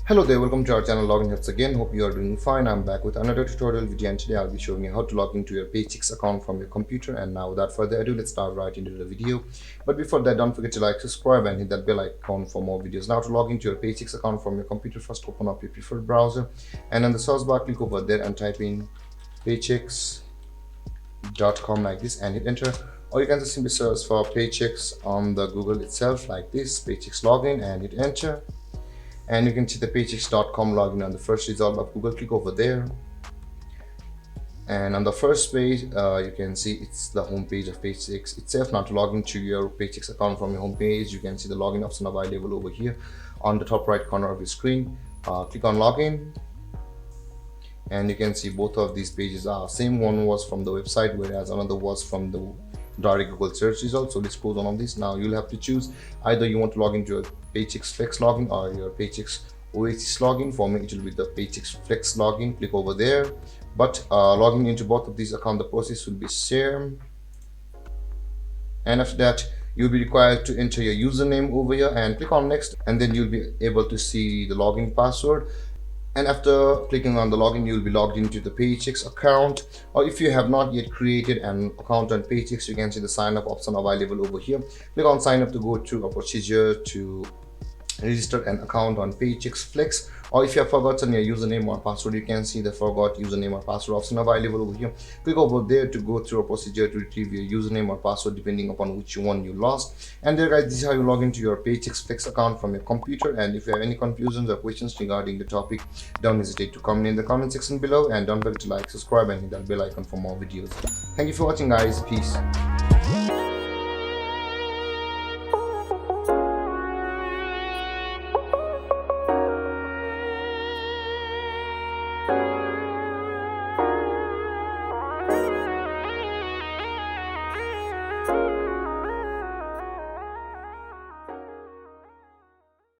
Hello there, welcome to our channel Login Helps again. Hope you are doing fine. I'm back with another tutorial video, and today I'll be showing you how to log into your Paychex account from your computer. And now without further ado, let's dive right into the video. But before that, don't forget to like, subscribe and hit that bell icon for more videos. Now to log into your Paychex account from your computer, first open up your preferred browser and on the search bar click over there and type in paychex.com like this and hit enter. Or you can just simply search for Paychex on the Google itself like this, Paychex login, and hit enter. And you can see the paychex.com login on the first result of Google. Click over there, and on the first page you can see it's the home page of Paychex itself. Now to log into your Paychex account from your home page, you can see the login option available over here on the top right corner of your screen. Click on login, and you can see both of these pages are same. One was from the website, whereas another was from the direct Google search result. So let's close on this. Now you'll have to choose either you want to log into your Paychex Flex login or your Paychex Oasis login. For me, it will be the Paychex Flex login. Click over there. But logging into both of these accounts, the process will be same. And after that, you'll be required to enter your username over here and click on next, and then you'll be able to see the login password. And after clicking on the login, you'll be logged into the Paychex account. Or if you have not yet created an account on Paychex, you can see the sign up option available over here. Click on sign up to go through a procedure to register an account on Paychex Flex. Or if you have forgotten your username or password, you can see the forgot username or password option available over here. Click over there to go through a procedure to retrieve your username or password depending upon which one you lost. And there guys, this is how you log into your Paychex Flex account from your computer. And if you have any confusions or questions regarding the topic, don't hesitate to comment in the comment section below, and don't forget to like, subscribe and hit that bell icon for more videos. Thank you for watching guys. Peace.